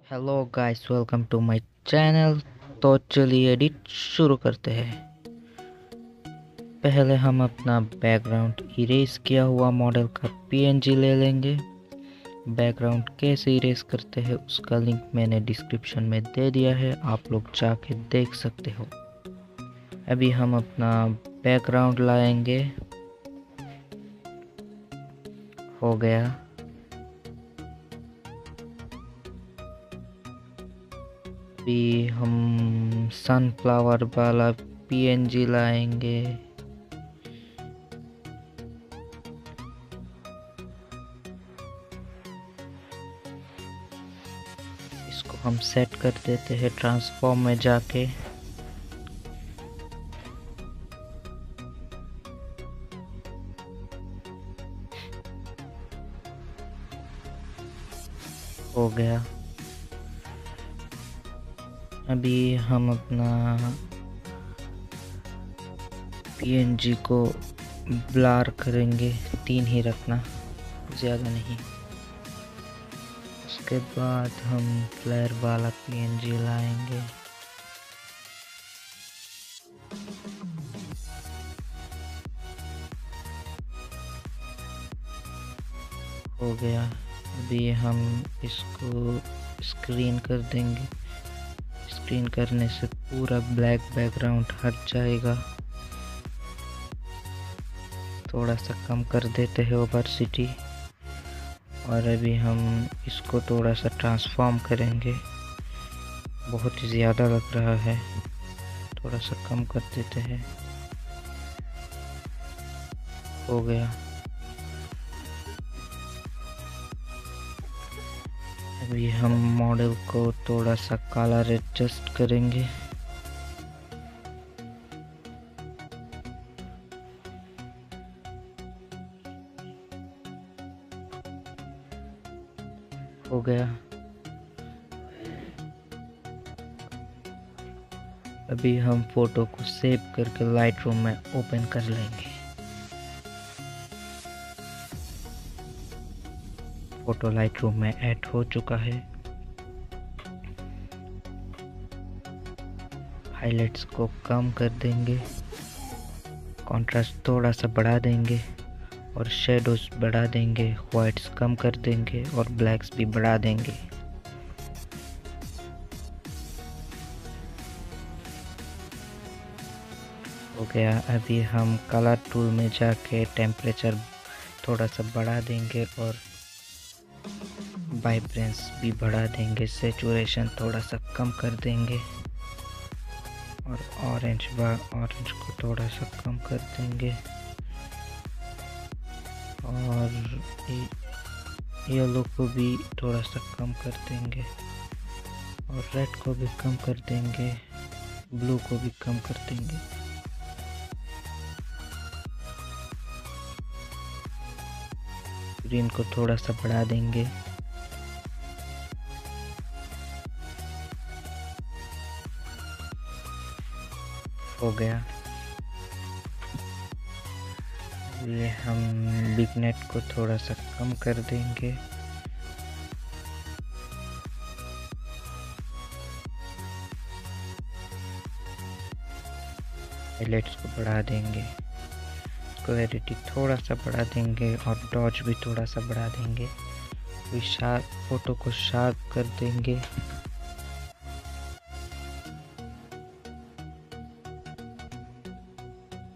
Hello guys, welcome to my channel. तो चलिए edit शुरू करते हैं। पहले हम अपना बैकग्राउंड इरेज किया हुआ मॉडल का पीएनजी ले लेंगे। बैकग्राउंड कैसे इरेज करते हैं उसका लिंक मैंने डिस्क्रिप्शन में दे दिया है, आप लोग जाके देख सकते हो। अभी हम अपना बैकग्राउंड लाएंगे। हो गया। अभी हम सनफ्लावर वाला पीएनजी लाएंगे। इसको हम सेट कर देते हैं ट्रांसफॉर्म में जाके। हो गया। अभी हम अपना पीएनजी को ब्लर करेंगे, 3 ही रखना, ज़्यादा नहीं। उसके बाद हम फ्लेयर वाला पीएनजी लाएंगे। हो गया। अभी हम इसको स्क्रीन कर देंगे। स्क्रीन करने से पूरा ब्लैक बैकग्राउंड हट जाएगा। थोड़ा सा कम कर देते हैं ओपेसिटी। और अभी हम इसको थोड़ा सा ट्रांसफॉर्म करेंगे, बहुत ही ज़्यादा लग रहा है, थोड़ा सा कम कर देते हैं। हो गया। अभी हम मॉडल को थोड़ा सा कलर एडजस्ट करेंगे। हो गया। अभी हम फोटो को सेव करके लाइटरूम में ओपन कर लेंगे। फोटो लाइटरूम में ऐड हो चुका है। हाइलाइट्स को कम कर देंगे, कंट्रास्ट थोड़ा सा बढ़ा देंगे और शेडोज बढ़ा देंगे, वाइट्स कम कर देंगे और ब्लैक्स भी बढ़ा देंगे। हो गया। अभी हम कलर टूल में जाके टेम्परेचर थोड़ा सा बढ़ा देंगे और वाइब्रेंस भी बढ़ा देंगे, सैचुरेशन थोड़ा सा कम कर देंगे और ऑरेंज को थोड़ा सा कम कर देंगे और येलो को भी थोड़ा सा कम कर देंगे और रेड को भी कम कर देंगे, ब्लू को भी कम कर देंगे। ग्रीन को थोड़ा सा बढ़ा देंगे। हो गया। ये हम बिगनेट को थोड़ा सा कम कर देंगे। हाइलाइट्स को बढ़ा देंगे, क्लैरिटी थोड़ा सा बढ़ा देंगे और डॉज भी थोड़ा सा बढ़ा देंगे। फोटो को शार्प कर देंगे।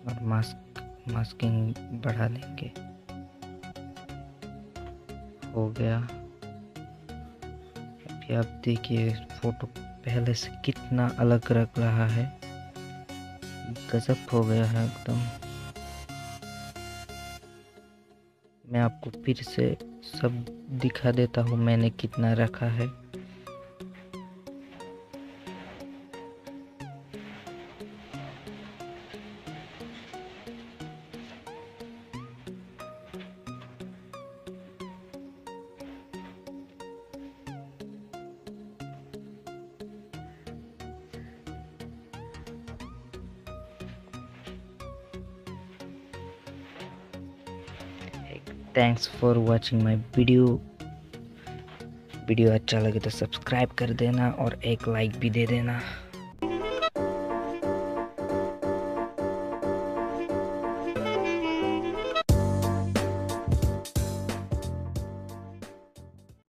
और मास्किंग बढ़ा देंगे। हो गया। अभी आप देखिए फोटो पहले से कितना अलग लग रहा है, गजब हो गया है एकदम। मैं आपको फिर से सब दिखा देता हूँ मैंने कितना रखा है। Thanks for watching my video अच्छा लगे तो सब्सक्राइब कर देना और एक लाइक भी दे देना।